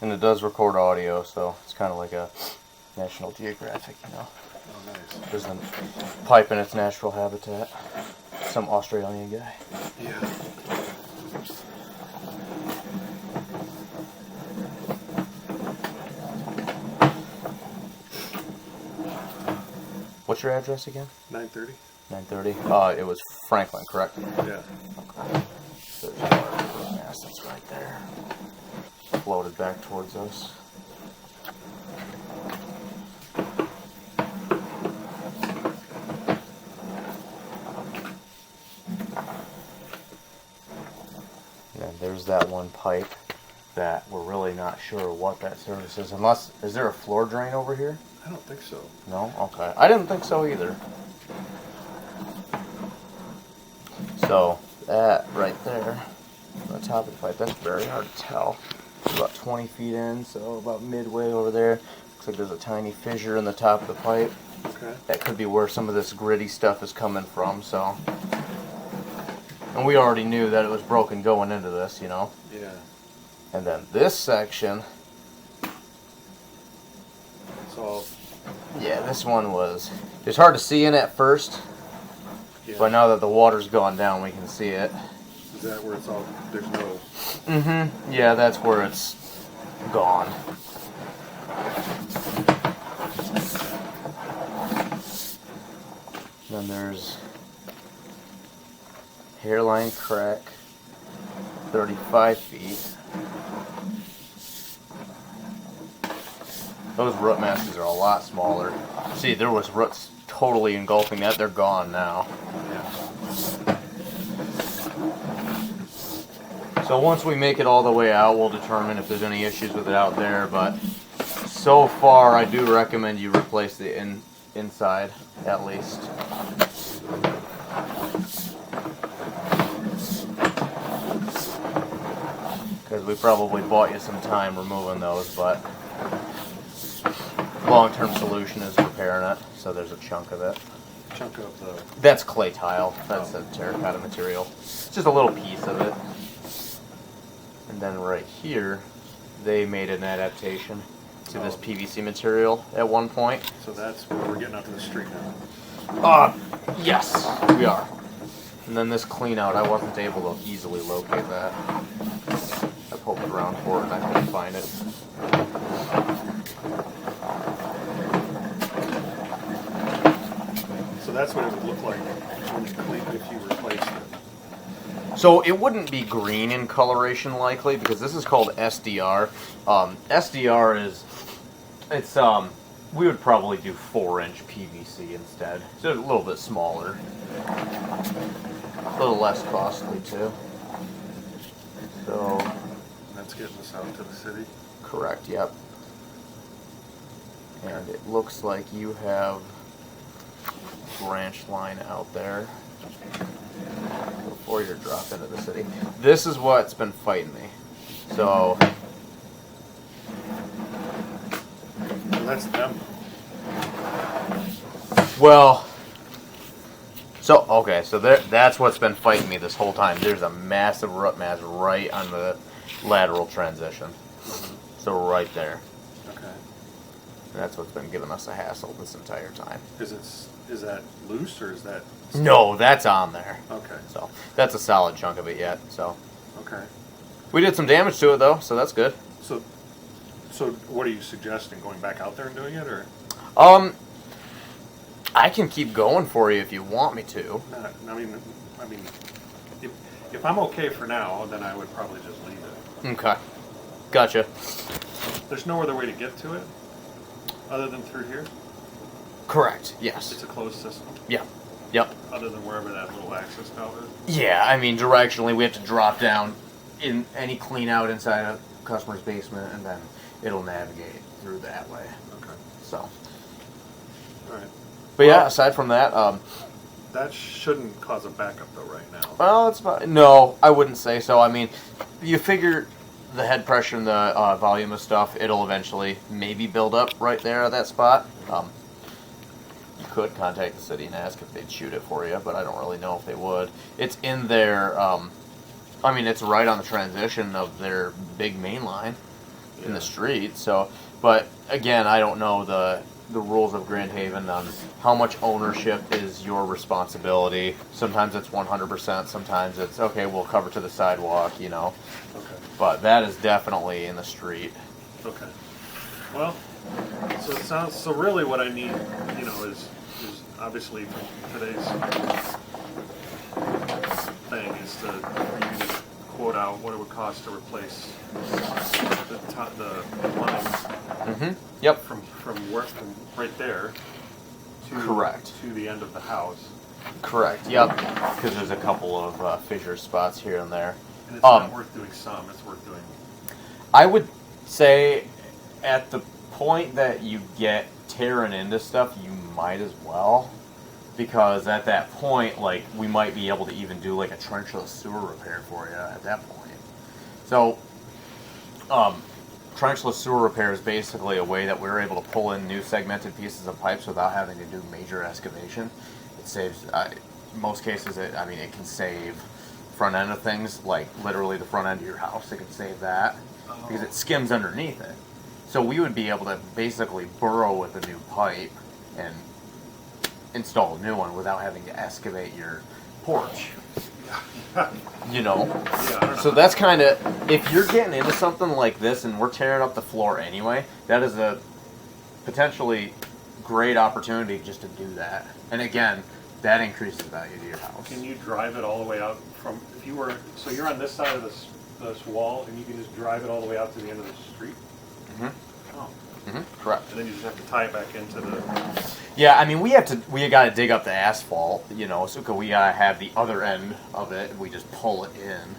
And it does record audio, so it's kind of like a National Geographic, you know. Oh, nice. There's a pipe in its natural habitat. Some Australian guy. Yeah. What's your address again? 9:30. 930. It was Franklin, correct? Yeah. Okay. There's our mass that's right there. Floated back towards us. And then there's that one pipe that we're really not sure what that service is. Unless, is there a floor drain over here? I don't think so. No? Okay. I didn't think so either. So, that right there, on the top of the pipe, that's very hard to tell. It's about 20 feet in, so about midway over there. Looks like there's a tiny fissure in the top of the pipe. Okay. That could be where some of this gritty stuff is coming from, so. And we already knew that it was broken going into this, you know. Yeah. And then this section, It's all. yeah, this one was, it's hard to see in at first, Yeah. but now that the water's gone down, we can see it. Is that where it's all? There's no. Mm-hmm. Yeah, that's where it's gone. Then there's hairline crack, 35 feet. Those root masses are a lot smaller. See, there was roots totally engulfing that. They're gone now. Yeah. So once we make it all the way out, we'll determine if there's any issues with it out there. But so far, I do recommend you replace the inside at least. Because we probably bought you some time removing those, but long-term solution is repairing it. So there's a chunk of it. Chunk of the. That's clay tile. That's a terracotta material. It's just a little piece of it. And then right here, they made an adaptation to this PVC material at one point. So that's where we're getting out to the street now. Yes, we are. And then this clean out, I wasn't able to easily locate that. I pulled it around for it and I couldn't find it. So that's what it would look like when it cleaned if you replaced it. So it wouldn't be green in coloration likely because this is called SDR. SDR is, it's we would probably do 4-inch PVC instead. So a little bit smaller, a little less costly too. So That's getting us out to the city. correct, yep. And it looks like you have branch line out there before your drop into the city. This is what's been fighting me. So Well, that's them. well, so okay, so that's what's been fighting me this whole time. There's a massive root mass right on the lateral transition. So right there. Okay. And that's what's been giving us a hassle this entire time. Is that loose or is that? No, that's on there. Okay. So that's a solid chunk of it yet. So Okay. we did some damage to it though, so that's good. So what are you suggesting? Going back out there and doing it, or? I can keep going for you if you want me to. Not, I mean, if I'm okay for now, then I would probably just leave it. Okay. Gotcha. There's no other way to get to it other than through here. Correct. Yes. It's a closed system, Yeah. Yep. other than wherever that little access valve is. Yeah, I mean, directionally, we have to drop down in any clean out inside a customer's basement, and then it'll navigate through that way. Okay. So, All right. but yeah, aside from that, That shouldn't cause a backup though, right now. well, it's about, no, I wouldn't say so. I mean, you figure the head pressure and the volume of stuff, it'll eventually maybe build up right there at that spot. You could contact the city and ask if they'd shoot it for you, but I don't really know if they would. It's in their, I mean, it's right on the transition of their big main line. in Yeah. the street. So, but again, I don't know the rules of Grand Haven on how much ownership is your responsibility. Sometimes it's 100%. Sometimes it's okay. We'll cover to the sidewalk, you know. Okay. But that is definitely in the street. Okay. Well, so it sounds, so really what I need, you know, is obviously for today's thing is to, you can just quote out what it would cost to replace the line Yep. from right there to Correct. to the end of the house. Correct. Yep. Because there's a couple of fissure spots here and there. And it's not worth doing some, it's worth doing. I would say at the point that you get tearing into stuff, you might as well. Because at that point, like, we might be able to even do like a trenchless sewer repair for you at that point. So, trenchless sewer repair is basically a way that we're able to pull in new segmented pieces of pipes without having to do major excavation. It saves, most cases, it can save front end of things, like literally the front end of your house. It can save that because it skims underneath it. So we would be able to basically burrow with a new pipe and install a new one without having to excavate your porch. You know? Yeah, I don't know. So that's kind of, if you're getting into something like this and we're tearing up the floor anyway, that is a potentially great opportunity just to do that. And again, that increases the value to your house. Can you drive it all the way out from, if you were, so you're on this side of this wall and you can just drive it all the way out to the end of the street? Mhm. Oh. Correct. And then you just have to tie it back into the, Yeah, I mean, we got to dig up the asphalt, you know, so we got to have the other end of it, and we just pull it in.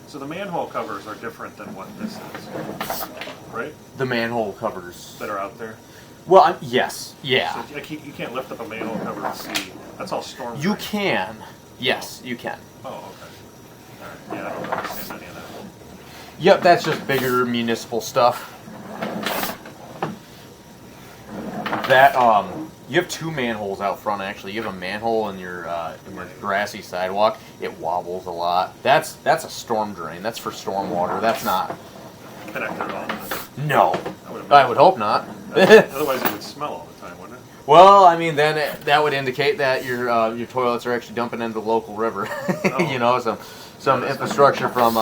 so the manhole covers are different than what this is, right? The manhole covers. That are out there? Well, yes, yeah. So you can't lift up a manhole cover and see, that's all storm You drain. can. Yes, you can. Oh, okay. All right, yeah, I don't understand any of that. Yep, that's just bigger municipal stuff. That, you have two manholes out front, actually. You have a manhole in your grassy sidewalk. It wobbles a lot. That's a storm drain. That's for storm water. That's not. Connected at all. No. would've I would hope not. Otherwise it would smell all the time, wouldn't it? Well, I mean, then that would indicate that your toilets are actually dumping into the local river. You know, some infrastructure from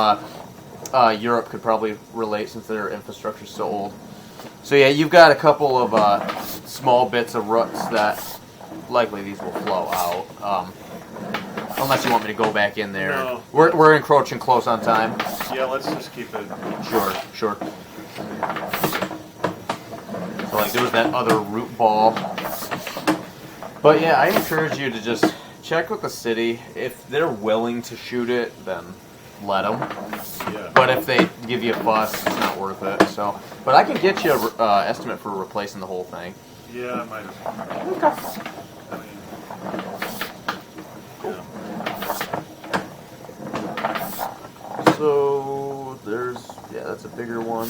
Europe could probably relate since their infrastructure's so old. So yeah, you've got a couple of small bits of roots that likely these will flow out. Unless you want me to go back in there. No. We're encroaching close on time. Yeah, let's just keep it. Sure. So like there was that other root ball. But yeah, I encourage you to just check with the city. If they're willing to shoot it, then let them. Yeah. But if they give you a fuss, it's not worth it. So, but I can get you an estimate for replacing the whole thing. Yeah, I might as well. Okay. I mean, yeah. So that's a bigger one.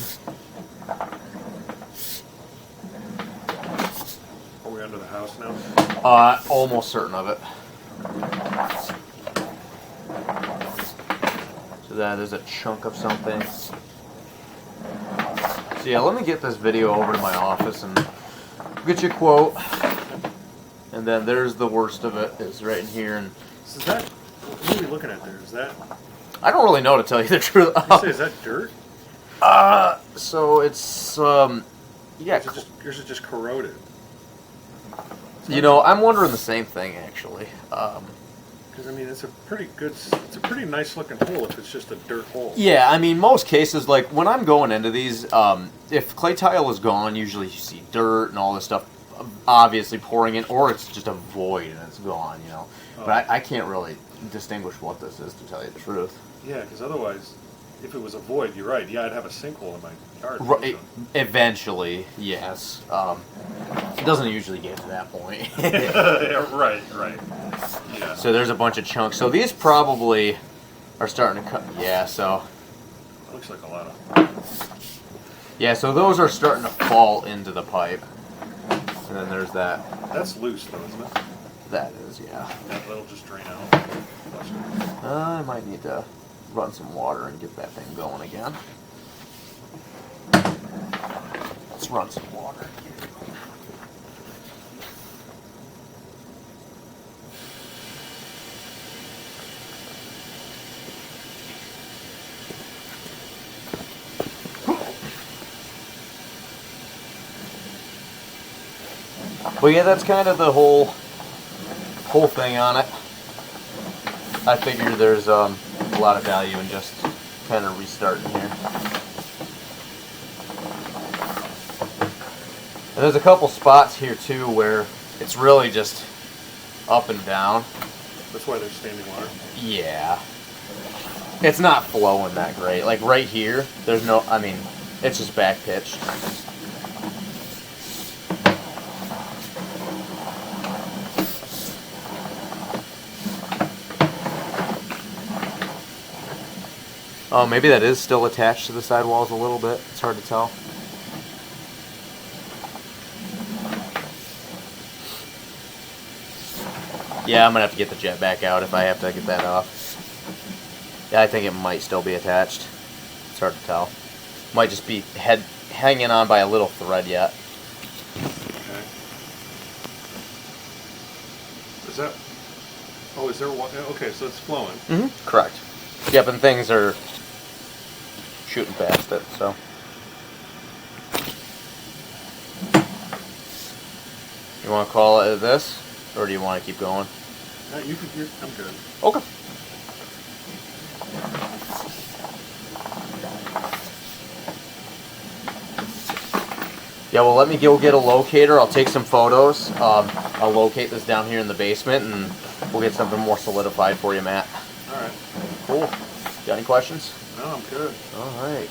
Are we under the house now? Almost certain of it. So there's a chunk of something. So yeah, let me get this video over to my office and get you a quote. And then there's the worst of it. It's right in here. And So is that, what are we looking at there? Is that, I don't really know, to tell you the truth. you say, is that dirt? So it's yeah. Yours is just corroded. You know, I'm wondering the same thing actually. Because I mean, it's a pretty nice looking hole if it's just a dirt hole. Yeah, I mean, most cases, like when I'm going into these, if clay tile is gone, usually you see dirt and all this stuff obviously pouring in, or it's just a void and it's gone, you know. Oh. But I can't really distinguish what this is, to tell you the truth. Yeah, because otherwise, if it was a void, you're right. Yeah, I'd have a sinkhole in my yard. Right, eventually, yes. It doesn't usually get to that point. Yeah, right. Yeah. So there's a bunch of chunks. So these probably are starting to cut. Yeah, so. Looks like a lot of. Yeah, so those are starting to fall into the pipe. And then there's that. That's loose though, isn't it? That is, yeah. That'll just drain out. I might need to run some water and get that thing going again. run some water. But yeah, that's kind of the whole thing on it. I figure there's a lot of value in just kind of restarting here. And there's a couple spots here too where it's really just up and down. That's why there's standing water. Yeah. It's not flowing that great. Like right here, there's no, I mean, it's just back pitched. Oh, maybe that is still attached to the sidewalls a little bit. It's hard to tell. Yeah, I'm gonna have to get the jet back out if I have to get that off. Yeah, I think it might still be attached. It's hard to tell. Might just be hanging on by a little thread yet. Okay. Is that? Oh, is there one? Okay, so it's flowing. Mm-hmm. Correct. Yep, and things are shooting past it, so. You want to call it this, or do you want to keep going? I'm good. Okay. Yeah, well, let me go get a locator. I'll take some photos. I'll locate this down here in the basement, and we'll get something more solidified for you, Matt. All right. Cool. Got any questions? No, I'm good. All right.